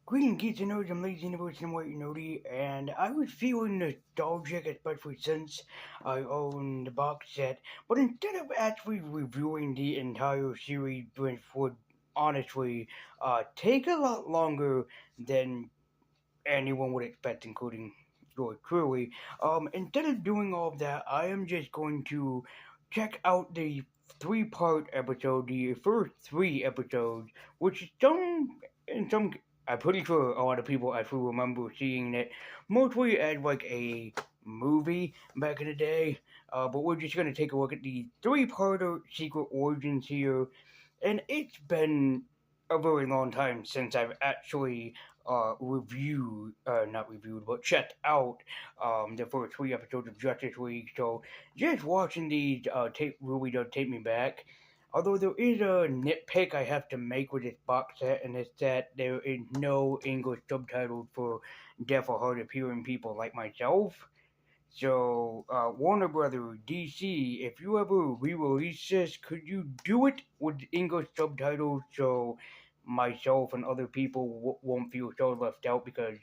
Greetings, kids and nerds. I'm Lazy Universe and White Nerdy, and I was feeling nostalgic, especially since I own the box set. But instead of actually reviewing the entire series, which would honestly take a lot longer than anyone would expect, including yours truly, instead of doing all of that, I am just going to check out the three-part episode, the first three episodes, which in some, I'm pretty sure a lot of people actually remember seeing it mostly as like a movie back in the day. But we're just gonna take a look at the three-parter Secret Origins here, and it's been a very long time since I've actually not reviewed, but checked out the first three episodes of Justice League. So just watching these tape really does take me back. Although there is a nitpick I have to make with this box set, and it's that there is no English subtitles for deaf or hard of hearing people like myself. So, Warner Brothers, DC, if you ever re-release this, could you do it with English subtitles so myself and other people won't feel so left out? Because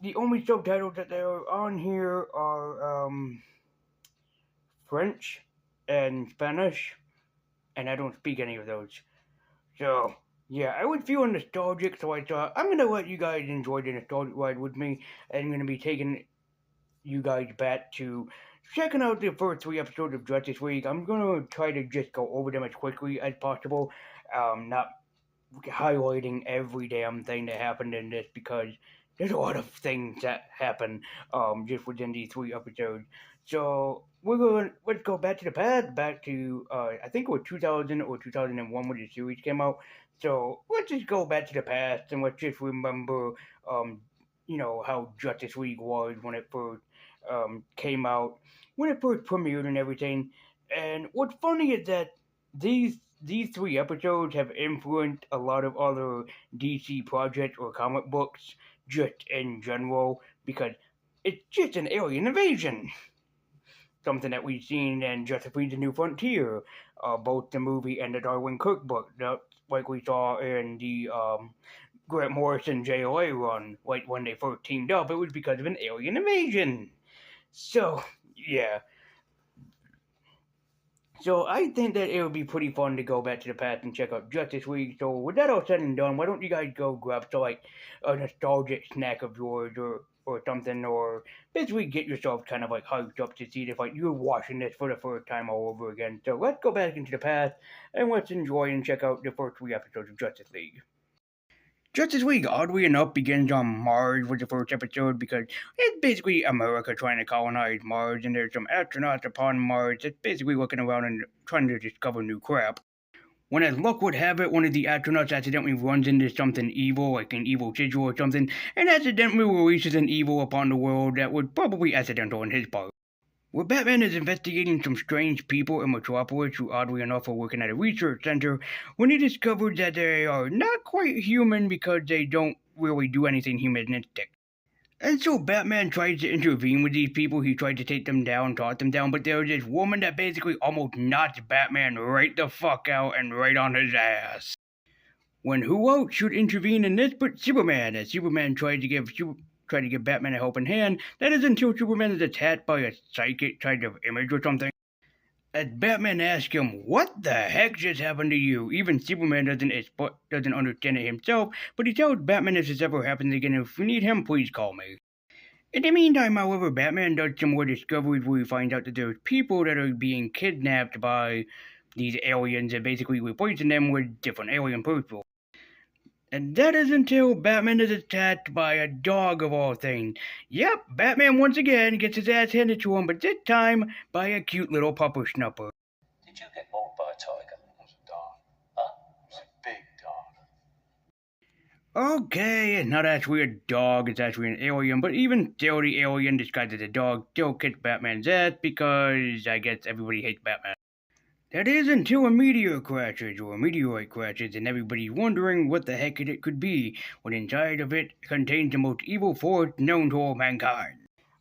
the only subtitles that are on here are French and Spanish, and I don't speak any of those. So, yeah, I was feeling nostalgic, so I thought I'm gonna let you guys enjoy the nostalgic ride with me, and I'm gonna be taking you guys back to checking out the first three episodes of Justice League. I'm gonna try to just go over them as quickly as possible, not highlighting every damn thing that happened in this because there's a lot of things that happen just within these three episodes. So let's go back to the past, back to I think it was 2000 or 2001 when the series came out. So let's just go back to the past and let's just remember um, how Justice League was when it first came out, when it first premiered and everything. And what's funny is that these three episodes have influenced a lot of other DC projects or comic books just in general because it's just an alien invasion. Something that we've seen in Justice League: The New Frontier, both the movie and the Darwin Cookbook, like we saw in the Grant Morrison JOA run, like when they first teamed up, it was because of an alien invasion. So, yeah. So I think that it would be pretty fun to go back to the past and check out Justice League. So with that all said and done, why don't you guys go grab so like a nostalgic snack of yours or something, or basically get yourself kind of like hyped up to see if like you're watching this for the first time all over again. So let's go back into the past and let's enjoy and check out the first three episodes of Justice League. Justice League, oddly enough, begins on Mars with the first episode because it's basically America trying to colonize Mars, and there's some astronauts upon Mars that's basically looking around and trying to discover new crap. When, as luck would have it, one of the astronauts accidentally runs into something evil, like an evil sigil or something, and accidentally releases an evil upon the world that was probably accidental on his part. Where Batman is investigating some strange people in Metropolis who, oddly enough, are working at a research center, when he discovers that they are not quite human because they don't really do anything humanistic. And so Batman tries to intervene with these people. He tried to take them down, talk them down, but there's this woman that basically almost knocks Batman right the fuck out and right on his ass. When who else should intervene in this but Superman? As Superman tried to give Batman a helping hand, that is until Superman is attacked by a psychic kind of image or something. As Batman asks him, "What the heck just happened to you?" Even Superman doesn't understand it himself, but he tells Batman if this ever happens again, if you need him, please call me. In the meantime, however, Batman does some more discoveries where he finds out that there's people that are being kidnapped by these aliens and basically replacing them with different alien people. And that is until Batman is attacked by a dog of all things. Yep, Batman once again gets his ass handed to him, but this time by a cute little pupper snupper. Did you get mauled by a tiger? It was a dog. Huh? It was a big dog. Okay, it's not actually a dog, it's actually an alien, but even still, the alien disguised as a dog still kicks Batman's ass because I guess everybody hates Batman. That is until a meteor crashes or a meteorite crashes and everybody's wondering what the heck it could be when inside of it contains the most evil force known to all mankind.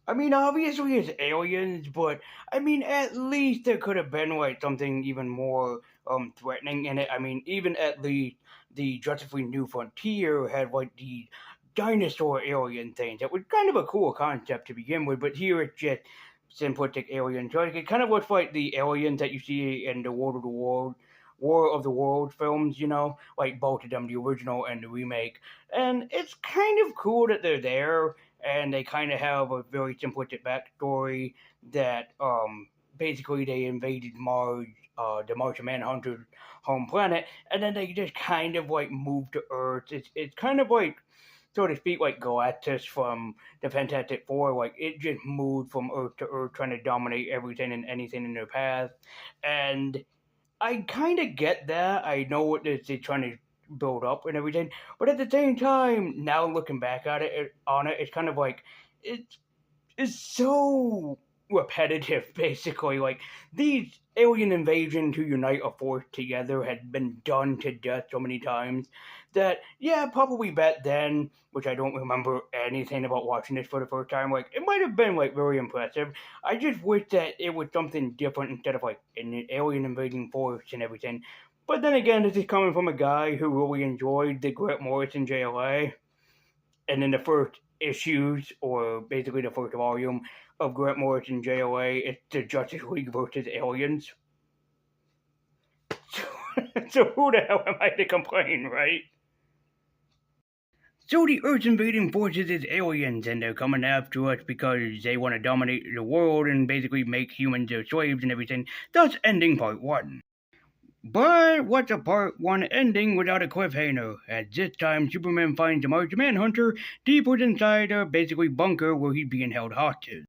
I mean, obviously it's aliens, but I mean, at least there could have been like something even more threatening in it. I mean, even at least the Justice League New Frontier had like the dinosaur alien things. It was kind of a cool concept to begin with, but here it's just simplistic aliens. So it kind of looks like the aliens that you see in the War of the World films, like both of them, the original and the remake. And it's kind of cool that they're there, and they kind of have a very simplistic backstory that basically they invaded Mars, the Martian Manhunter's home planet, and then they just kind of like moved to Earth. It's kind of like, so to speak, like Galactus from the Fantastic Four. Like it just moved from Earth to Earth, trying to dominate everything and anything in their path. And I kind of get that. I know what they're trying to build up and everything, but at the same time, now looking back at it's kind of like it's is so repetitive, basically. Like, these alien invasion to unite a force together had been done to death so many times that, yeah, probably back then, which I don't remember anything about watching this for the first time, like, it might have been, like, very impressive. I just wish that it was something different instead of, like, an alien invading force and everything. But then again, this is coming from a guy who really enjoyed the Grant Morrison JLA, and in the first issues, or basically the first volume of Grant Morrison JOA, it's the Justice League versus aliens. So who the hell am I to complain, right? So the Earth's invading forces is aliens, and they're coming after us because they want to dominate the world and basically make humans their slaves and everything, thus ending part 1. But what's a part 1 ending without a cliffhanger? At this time, Superman finds the Martian Manhunter deep inside a basically bunker where he's being held hostage.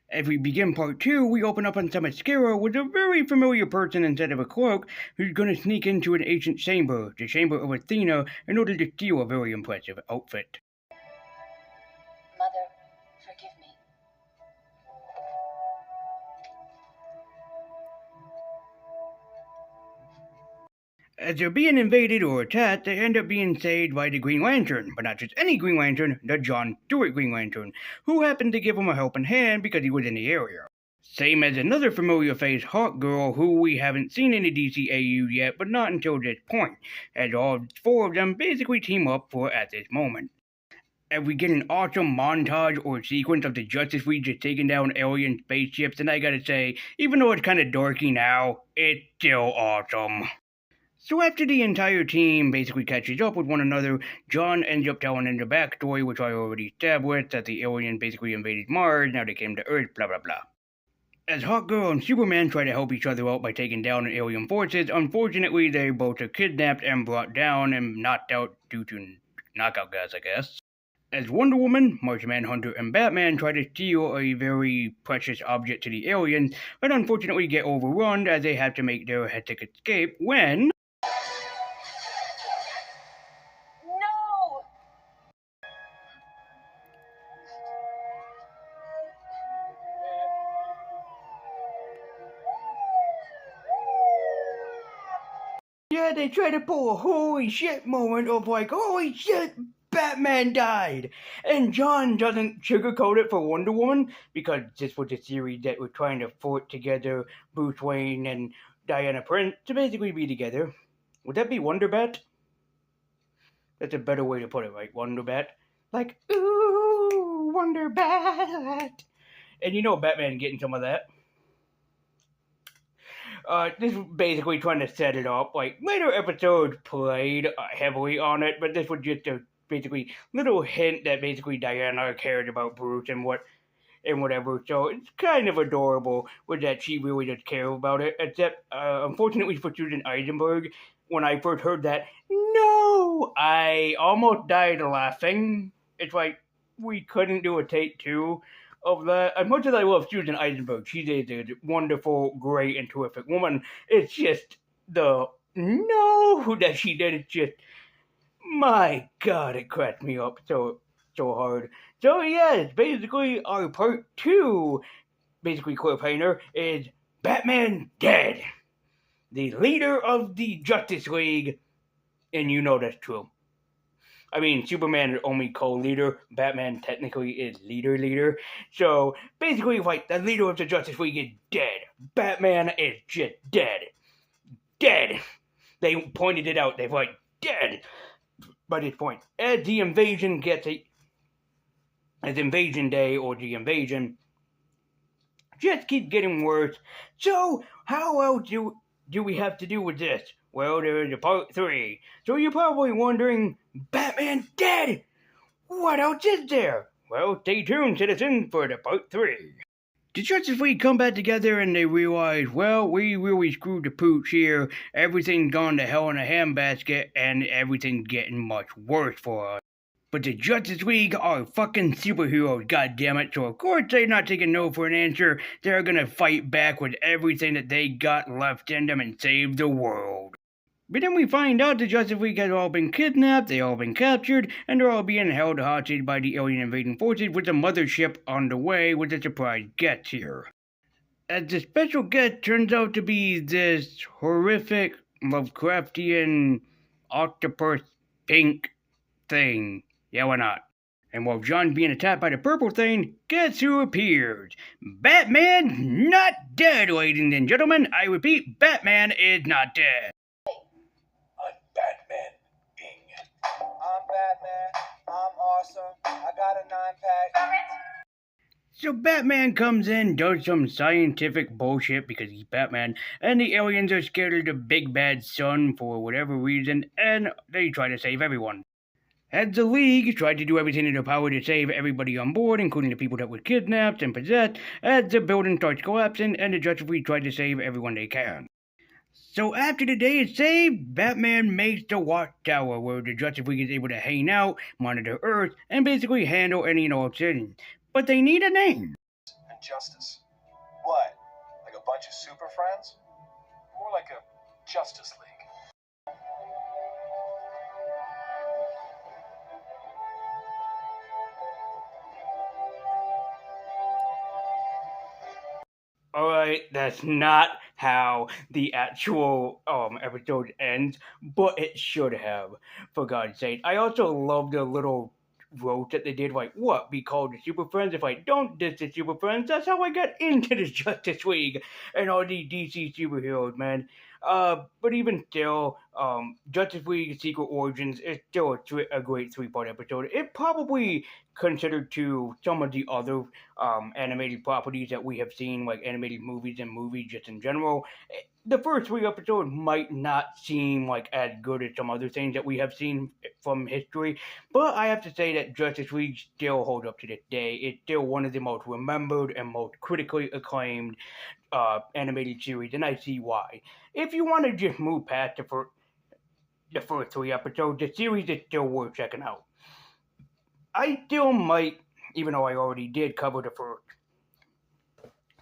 As we begin part 2, we open up on Themyscira with a very familiar person instead of a cloak who's going to sneak into an ancient chamber, the chamber of Athena, in order to steal a very impressive outfit. Mother, forgive me. As they're being invaded or attacked, they end up being saved by the Green Lantern, but not just any Green Lantern, the John Stewart Green Lantern, who happened to give them a helping hand because he was in the area. Same as another familiar face, Hawkgirl, who we haven't seen in the DCAU yet, but not until this point, as all 4 of them basically team up for at this moment. And we get an awesome montage or sequence of the Justice League just taking down alien spaceships, and I gotta say, even though it's kinda dorky now, it's still awesome. So after the entire team basically catches up with one another, John ends up telling them the backstory, which I already established, that the aliens basically invaded Mars, now they came to Earth, blah blah blah. As Hawkgirl and Superman try to help each other out by taking down alien forces, unfortunately they both are kidnapped and brought down and knocked out due to knockout gas, I guess. As Wonder Woman, Martian Manhunter, and Batman try to steal a very precious object to the aliens, but unfortunately get overrun as they have to make their hectic escape when... Yeah, they try to pull a holy shit moment of like, holy shit, Batman died. And John doesn't sugarcoat it for Wonder Woman, because this was a series that was trying to put together Bruce Wayne and Diana Prince to basically be together. Would that be Wonder Bat? That's a better way to put it, right? Wonder Bat. Like, ooh, Wonder Bat. And you know Batman getting some of that. This was basically trying to set it up. Like, later episodes played heavily on it, but this was just a basically little hint that basically Diana cared about Bruce and whatever. So it's kind of adorable with that she really does care about it. Except, unfortunately for Susan Eisenberg, when I first heard that, no, I almost died laughing. It's like we couldn't do a take 2 of that. As much as I love Susan Eisenberg, she's a wonderful, great, and terrific woman. It's just the no that she did. It's just, my God, it cracked me up so hard. So yes, basically our part 2, basically cliffhanger, is Batman dead. The leader of the Justice League, and you know that's true. I mean, Superman is only co-leader. Batman technically is leader. So, basically, like, the leader of the Justice League is dead. Batman is just dead. Dead. They pointed it out. They're like, dead. By this point, as the invasion gets as Invasion Day or the Invasion just keeps getting worse. So, how else do we have to do with this? Well, there is a part 3. So you're probably wondering, Batman dead! What else is there? Well, stay tuned, citizens, for the part 3. The Justice League come back together and they realize, well, we really screwed the pooch here. Everything's gone to hell in a handbasket and everything's getting much worse for us. But the Justice League are fucking superheroes, goddammit, so of course they're not taking no for an answer. They're gonna fight back with everything that they got left in them and save the world. But then we find out the Justice League has all been kidnapped, they all been captured, and they're all being held hostage by the alien invading forces with the mothership on the way with a surprise guest here. As the special guest turns out to be this horrific Lovecraftian octopus pink thing. Yeah, why not? And while John's being attacked by the purple thing, guess who appears? Batman not dead, ladies and gentlemen. I repeat, Batman is not dead. I'm Batman Ing. I'm Batman. I'm awesome. I got a 9-pack. So Batman comes in, does some scientific bullshit because he's Batman, and the aliens are scared of the big bad sun for whatever reason, and they try to save everyone. As the League tried to do everything in their power to save everybody on board, including the people that were kidnapped and possessed, as the building starts collapsing, and the Justice League try to save everyone they can. So after the day is saved, Batman makes the Watchtower, where the Justice League is able to hang out, monitor Earth, and basically handle any and all decisions. But they need a name. And Justice. What? Like a bunch of super friends? More like a Justice League. Alright, that's not how the actual episode ends, but it should have, for God's sake. I also love the little roast that they did, like, what, be called the Super Friends? If I don't diss the Super Friends, that's how I got into the Justice League and all the DC superheroes, man. But even still, Justice League Secret Origins is still a great 3-part episode. It probably considered to some of the other animated properties that we have seen, like animated movies and movies just in general. The first 3 episodes might not seem like as good as some other things that we have seen from history, but I have to say that Justice League still holds up to this day. It's still one of the most remembered and most critically acclaimed animated series, and I see why. If you want to just move past the first 3 episodes, the series is still worth checking out. I still might, even though I already did cover the first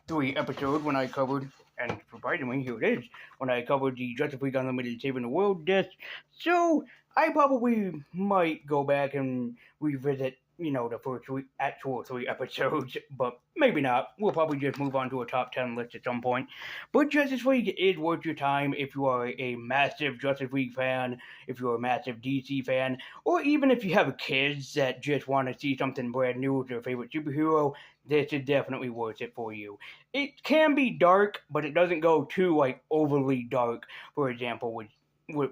3 episodes when I covered, and surprisingly, here it is, when I covered the Justice League Unlimited Saving the World disc. So, I probably might go back and revisit, the first actual 3 episodes, but maybe not. We'll probably just move on to a top 10 list at some point. But Justice League is worth your time if you are a massive Justice League fan, if you're a massive DC fan, or even if you have kids that just want to see something brand new with their favorite superhero. This is definitely worth it for you. It can be dark, but it doesn't go too, overly dark, for example,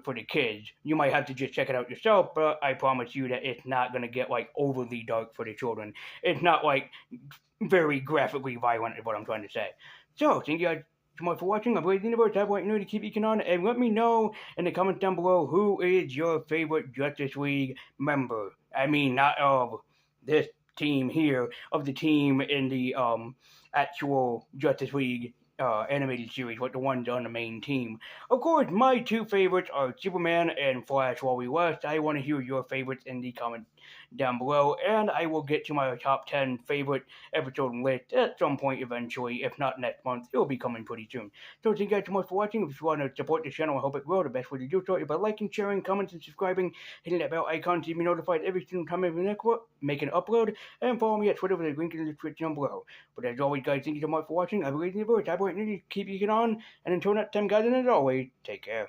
for the kids. You might have to just check it out yourself, but I promise you that it's not going to get, overly dark for the children. It's not, very graphically violent is what I'm trying to say. So, thank you guys so much for watching. I'm Blaze Universe. I want you to keep eking on, and let me know in the comments down below who is your favorite Justice League member. I mean, not of this team here, of the team in the actual Justice League animated series, but the ones on the main team. Of course, my 2 favorites are Superman and Flash Wally West. I want to hear your favorites in the comments down below, and I will get to my top 10 favorite episode list at some point eventually. If not next month, it will be coming pretty soon. So thank you guys so much for watching. If you want to support the channel and help it grow, the best way to do so is by liking, sharing, commenting, and subscribing, hitting that bell icon to be notified every single time I make an upload, and follow me at Twitter with a link in the description down below. But as always, guys, thank you so much for watching. I believe in the birds. I want you to keep eking on, and until next time, guys, and as always, take care.